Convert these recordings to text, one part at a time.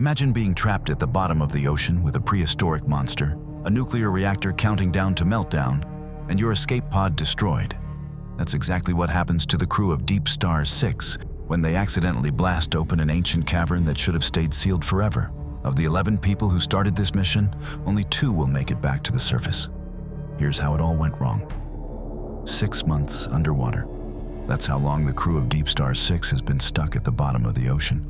Imagine being trapped at the bottom of the ocean with a prehistoric monster, a nuclear reactor counting down to meltdown, and your escape pod destroyed. That's exactly what happens to the crew of DeepStar Six when they accidentally blast open an ancient cavern that should have stayed sealed forever. Of the 11 people who started this mission, only 2 will make it back to the surface. Here's how it all went wrong. 6 months underwater. That's how long the crew of DeepStar Six has been stuck at the bottom of the ocean.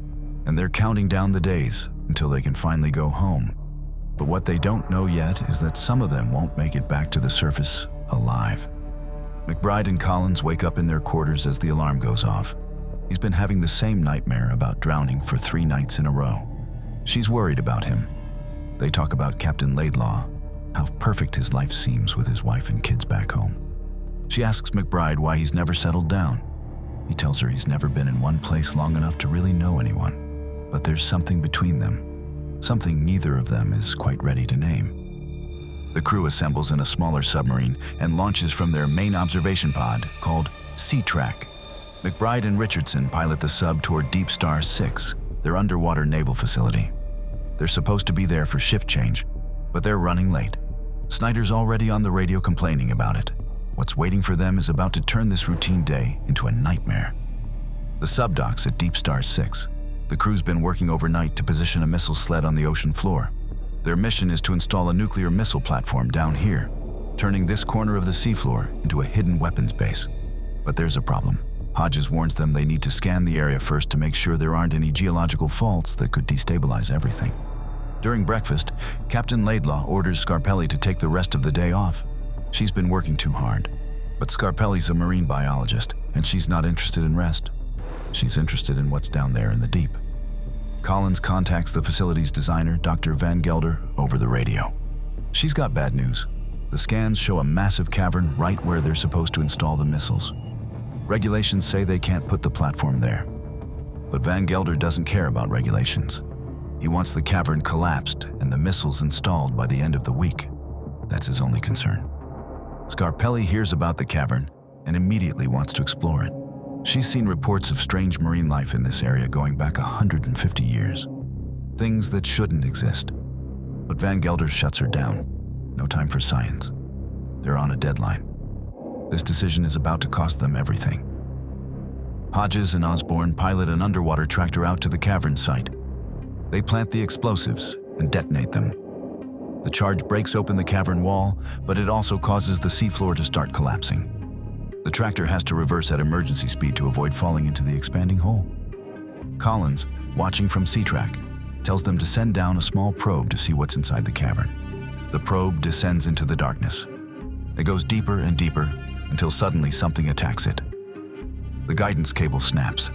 And they're counting down the days until they can finally go home. But what they don't know yet is that some of them won't make it back to the surface alive. McBride and Collins wake up in their quarters as the alarm goes off. He's been having the same nightmare about drowning for 3 nights in a row. She's worried about him. They talk about Captain Laidlaw, how perfect his life seems with his wife and kids back home. She asks McBride why he's never settled down. He tells her he's never been in one place long enough to really know anyone. But there's something between them, something neither of them is quite ready to name. The crew assembles in a smaller submarine and launches from their main observation pod called Sea-Track. McBride and Richardson pilot the sub toward DeepStar Six, their underwater naval facility. They're supposed to be there for shift change, but they're running late. Snyder's already on the radio complaining about it. What's waiting for them is about to turn this routine day into a nightmare. The sub docks at DeepStar Six. The crew's been working overnight to position a missile sled on the ocean floor. Their mission is to install a nuclear missile platform down here, turning this corner of the seafloor into a hidden weapons base. But there's a problem. Hodges warns them they need to scan the area first to make sure there aren't any geological faults that could destabilize everything. During breakfast, Captain Laidlaw orders Scarpelli to take the rest of the day off. She's been working too hard. But Scarpelli's a marine biologist, and she's not interested in rest. She's interested in what's down there in the deep. Collins contacts the facility's designer, Dr. Van Gelder, over the radio. She's got bad news. The scans show a massive cavern right where they're supposed to install the missiles. Regulations say they can't put the platform there. But Van Gelder doesn't care about regulations. He wants the cavern collapsed and the missiles installed by the end of the week. That's his only concern. Scarpelli hears about the cavern and immediately wants to explore it. She's seen reports of strange marine life in this area going back 150 years. Things that shouldn't exist. But Van Gelder shuts her down. No time for science. They're on a deadline. This decision is about to cost them everything. Hodges and Osborne pilot an underwater tractor out to the cavern site. They plant the explosives and detonate them. The charge breaks open the cavern wall, but it also causes the seafloor to start collapsing. The tractor has to reverse at emergency speed to avoid falling into the expanding hole. Collins, watching from Sea-Track, tells them to send down a small probe to see what's inside the cavern. The probe descends into the darkness. It goes deeper and deeper until suddenly something attacks it. The guidance cable snaps.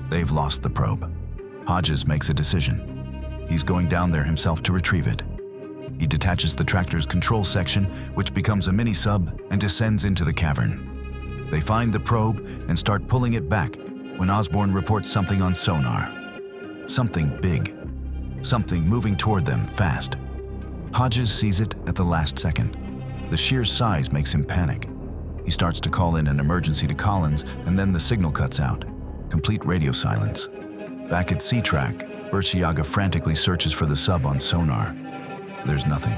They've lost the probe. Hodges makes a decision. He's going down there himself to retrieve it. He detaches the tractor's control section, which becomes a mini-sub, and descends into the cavern. They find the probe and start pulling it back when Osborne reports something on sonar. Something big. Something moving toward them fast. Hodges sees it at the last second. The sheer size makes him panic. He starts to call in an emergency to Collins, and then the signal cuts out. Complete radio silence. Back at Sea-Track, Berciaga frantically searches for the sub on sonar. There's nothing.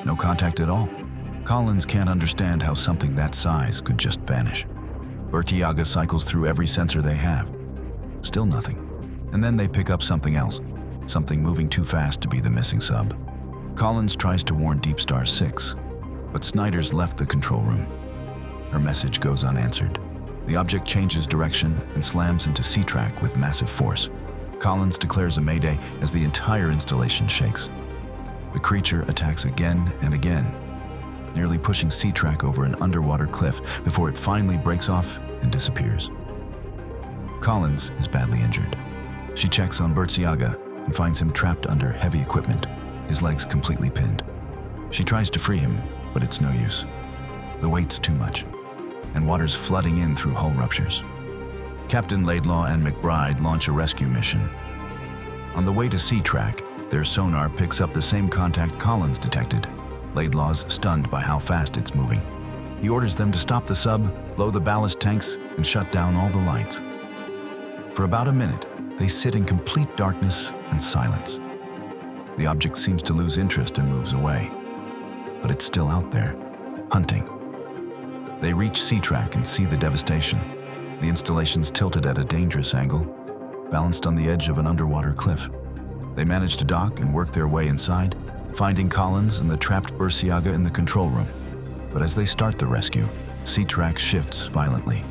No contact at all. Collins can't understand how something that size could just vanish. Berciaga cycles through every sensor they have. Still nothing. And then they pick up something else, something moving too fast to be the missing sub. Collins tries to warn DeepStar Six, but Snyder's left the control room. Her message goes unanswered. The object changes direction and slams into Sea-Track with massive force. Collins declares a mayday as the entire installation shakes. The creature attacks again and again, nearly pushing Sea-Track over an underwater cliff before it finally breaks off and disappears. Collins is badly injured. She checks on Berciaga and finds him trapped under heavy equipment, his legs completely pinned. She tries to free him, but it's no use. The weight's too much, and water's flooding in through hull ruptures. Captain Laidlaw and McBride launch a rescue mission. On the way to Sea-Track, their sonar picks up the same contact Collins detected. Laidlaw's stunned by how fast it's moving. He orders them to stop the sub, blow the ballast tanks, and shut down all the lights. For about a minute, they sit in complete darkness and silence. The object seems to lose interest and moves away. But it's still out there, hunting. They reach Sea-Track and see the devastation. The installation's tilted at a dangerous angle, balanced on the edge of an underwater cliff. They manage to dock and work their way inside, finding Collins and the trapped Bursiaga in the control room. But as they start the rescue, Sea-Track shifts violently.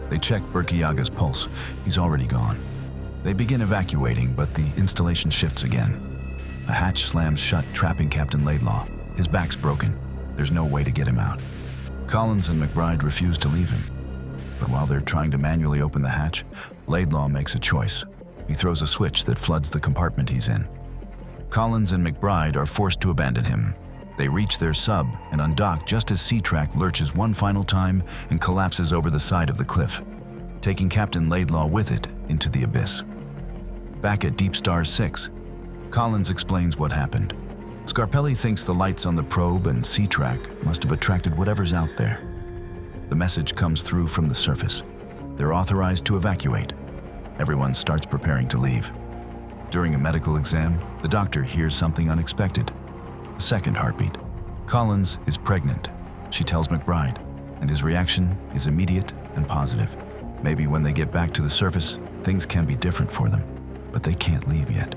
They check Bursiaga's pulse. He's already gone. They begin evacuating, but the installation shifts again. A hatch slams shut, trapping Captain Laidlaw. His back's broken. There's no way to get him out. Collins and McBride refuse to leave him. But while they're trying to manually open the hatch, Laidlaw makes a choice. He throws a switch that floods the compartment he's in. Collins and McBride are forced to abandon him. They reach their sub and undock just as Sea-Track lurches one final time and collapses over the side of the cliff, taking Captain Laidlaw with it into the abyss. Back at DeepStar Six, Collins explains what happened. Scarpelli thinks the lights on the probe and Sea-Track must have attracted whatever's out there. The message comes through from the surface. They're authorized to evacuate. Everyone starts preparing to leave. During a medical exam, the doctor hears something unexpected. A second heartbeat. Collins is pregnant, she tells McBride, and his reaction is immediate and positive. Maybe when they get back to the surface, things can be different for them, but they can't leave yet.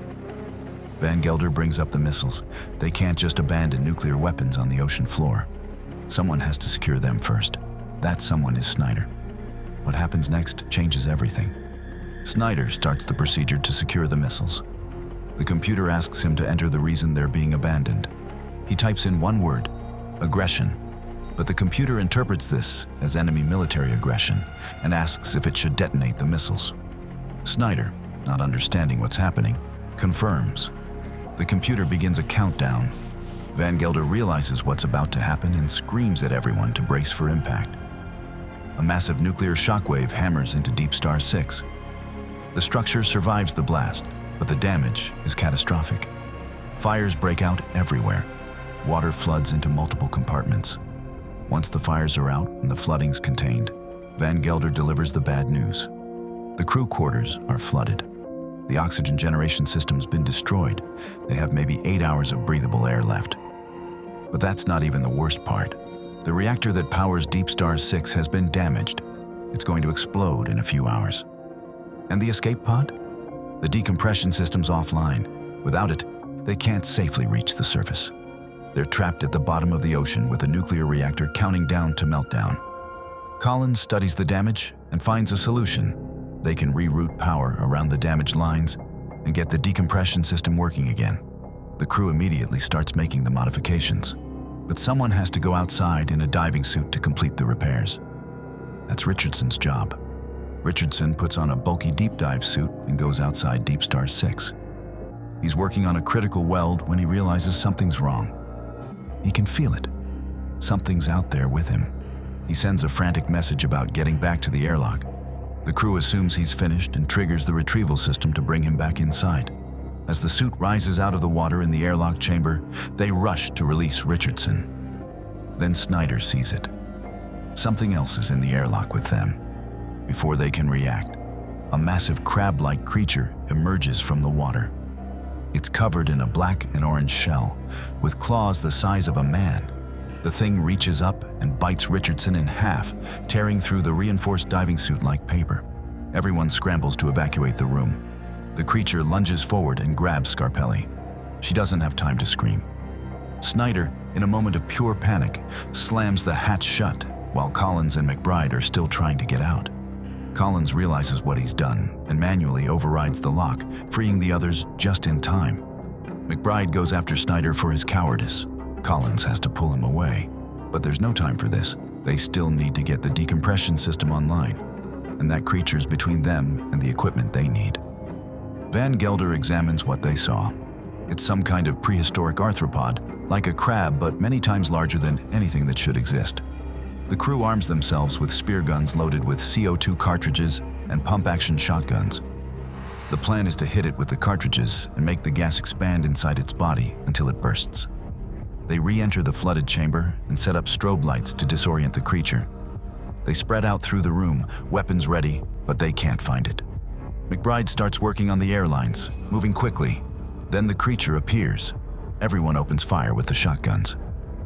Van Gelder brings up the missiles. They can't just abandon nuclear weapons on the ocean floor. Someone has to secure them first. That someone is Snyder. What happens next changes everything. Snyder starts the procedure to secure the missiles. The computer asks him to enter the reason they're being abandoned. He types in one word, aggression, but the computer interprets this as enemy military aggression and asks if it should detonate the missiles. Snyder, not understanding what's happening, confirms. The computer begins a countdown. Van Gelder realizes what's about to happen and screams at everyone to brace for impact. A massive nuclear shockwave hammers into DeepStar Six. The structure survives the blast, but the damage is catastrophic. Fires break out everywhere. Water floods into multiple compartments. Once the fires are out and the flooding's contained, Van Gelder delivers the bad news. The crew quarters are flooded. The oxygen generation system's been destroyed. They have maybe 8 hours of breathable air left. But that's not even the worst part. The reactor that powers DeepStar Six has been damaged. It's going to explode in a few hours. And the escape pod? The decompression system's offline. Without it, they can't safely reach the surface. They're trapped at the bottom of the ocean with a nuclear reactor counting down to meltdown. Collins studies the damage and finds a solution. They can reroute power around the damaged lines and get the decompression system working again. The crew immediately starts making the modifications. But someone has to go outside in a diving suit to complete the repairs. That's Richardson's job. Richardson puts on a bulky deep dive suit and goes outside DeepStar Six. He's working on a critical weld when he realizes something's wrong. He can feel it. Something's out there with him. He sends a frantic message about getting back to the airlock. The crew assumes he's finished and triggers the retrieval system to bring him back inside. As the suit rises out of the water in the airlock chamber, they rush to release Richardson. Then Snyder sees it. Something else is in the airlock with them. Before they can react, a massive crab-like creature emerges from the water. It's covered in a black and orange shell, with claws the size of a man. The thing reaches up and bites Richardson in half, tearing through the reinforced diving suit like paper. Everyone scrambles to evacuate the room. The creature lunges forward and grabs Scarpelli. She doesn't have time to scream. Snyder, in a moment of pure panic, slams the hatch shut while Collins and McBride are still trying to get out. Collins realizes what he's done and manually overrides the lock, freeing the others just in time. McBride goes after Snyder for his cowardice. Collins has to pull him away, but there's no time for this. They still need to get the decompression system online, and that creature's between them and the equipment they need. Van Gelder examines what they saw. It's some kind of prehistoric arthropod, like a crab but many times larger than anything that should exist. The crew arms themselves with spear guns loaded with CO2 cartridges and pump-action shotguns. The plan is to hit it with the cartridges and make the gas expand inside its body until it bursts. They re-enter the flooded chamber and set up strobe lights to disorient the creature. They spread out through the room, weapons ready, but they can't find it. McBride starts working on the airlines, moving quickly. Then the creature appears. Everyone opens fire with the shotguns.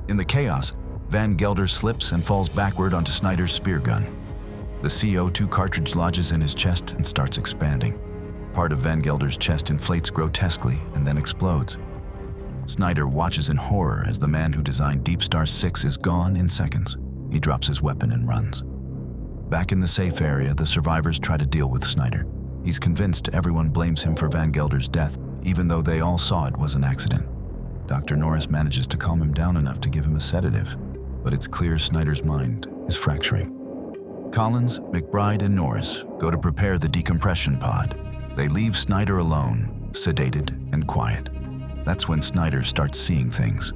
In the chaos, Van Gelder slips and falls backward onto Snyder's spear gun. The CO2 cartridge lodges in his chest and starts expanding. Part of Van Gelder's chest inflates grotesquely and then explodes. Snyder watches in horror as the man who designed DeepStar Six is gone in seconds. He drops his weapon and runs. Back in the safe area, the survivors try to deal with Snyder. He's convinced everyone blames him for Van Gelder's death, even though they all saw it was an accident. Dr. Norris manages to calm him down enough to give him a sedative, but it's clear Snyder's mind is fracturing. Collins, McBride, and Norris go to prepare the decompression pod. They leave Snyder alone, sedated and quiet. That's when Snyder starts seeing things.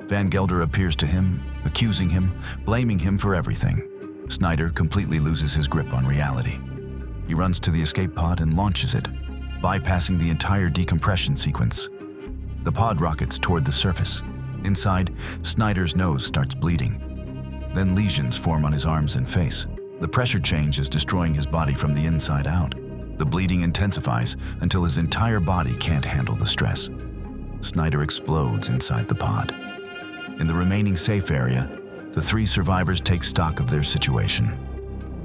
Van Gelder appears to him, accusing him, blaming him for everything. Snyder completely loses his grip on reality. He runs to the escape pod and launches it, bypassing the entire decompression sequence. The pod rockets toward the surface. Inside, Snyder's nose starts bleeding. Then lesions form on his arms and face. The pressure change is destroying his body from the inside out. The bleeding intensifies until his entire body can't handle the stress. Snyder explodes inside the pod. In the remaining safe area, the three survivors take stock of their situation.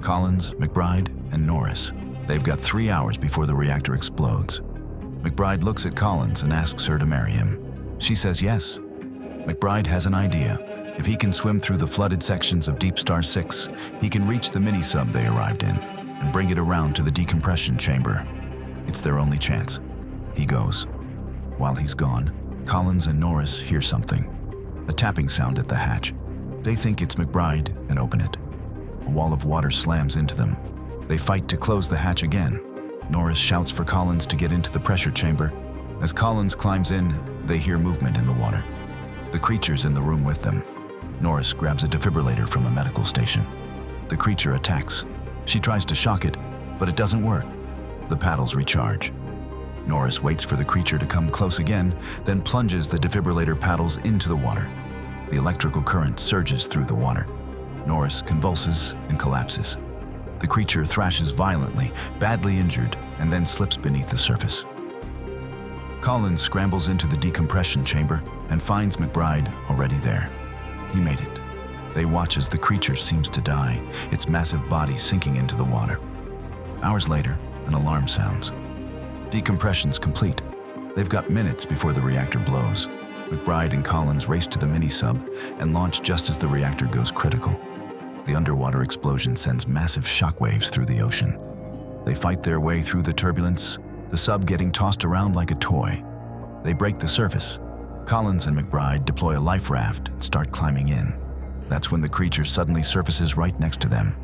Collins, McBride, and Norris. They've got 3 hours before the reactor explodes. McBride looks at Collins and asks her to marry him. She says yes. McBride has an idea. If he can swim through the flooded sections of DeepStar Six, he can reach the mini-sub they arrived in and bring it around to the decompression chamber. It's their only chance. He goes. While he's gone, Collins and Norris hear something. A tapping sound at the hatch. They think it's McBride and open it. A wall of water slams into them. They fight to close the hatch again. Norris shouts for Collins to get into the pressure chamber. As Collins climbs in, they hear movement in the water. The creature's in the room with them. Norris grabs a defibrillator from a medical station. The creature attacks. She tries to shock it, but it doesn't work. The paddles recharge. Norris waits for the creature to come close again, then plunges the defibrillator paddles into the water. The electrical current surges through the water. Norris convulses and collapses. The creature thrashes violently, badly injured, and then slips beneath the surface. Collins scrambles into the decompression chamber and finds McBride already there. He made it. They watch as the creature seems to die, its massive body sinking into the water. Hours later, an alarm sounds. Decompression's complete. They've got minutes before the reactor blows. McBride and Collins race to the mini-sub and launch just as the reactor goes critical. The underwater explosion sends massive shockwaves through the ocean. They fight their way through the turbulence, the sub getting tossed around like a toy. They break the surface. Collins and McBride deploy a life raft and start climbing in. That's when the creature suddenly surfaces right next to them.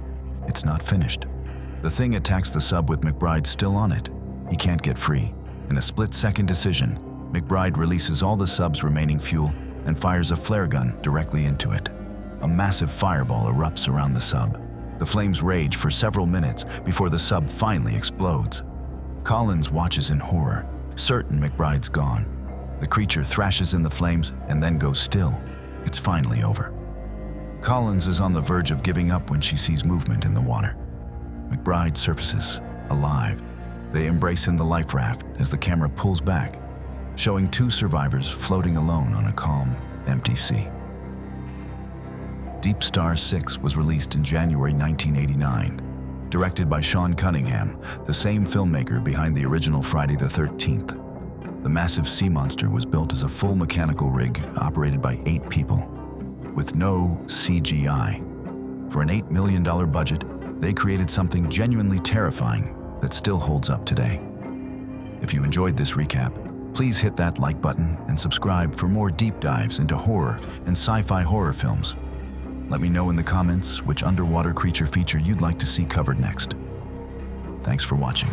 It's not finished. The thing attacks the sub with McBride still on it. He can't get free. In a split-second decision, McBride releases all the sub's remaining fuel and fires a flare gun directly into it. A massive fireball erupts around the sub. The flames rage for several minutes before the sub finally explodes. Collins watches in horror, certain McBride's gone. The creature thrashes in the flames and then goes still. It's finally over. Collins is on the verge of giving up when she sees movement in the water. McBride surfaces, alive. They embrace in the life raft as the camera pulls back, showing 2 survivors floating alone on a calm, empty sea. DeepStar Six was released in January 1989, directed by Sean Cunningham, the same filmmaker behind the original Friday the 13th. The massive sea monster was built as a full mechanical rig operated by 8 people, with no CGI. For an $8 million budget, they created something genuinely terrifying that still holds up today. If you enjoyed this recap, please hit that like button and subscribe for more deep dives into horror and sci-fi horror films. Let me know in the comments which underwater creature feature you'd like to see covered next. Thanks for watching.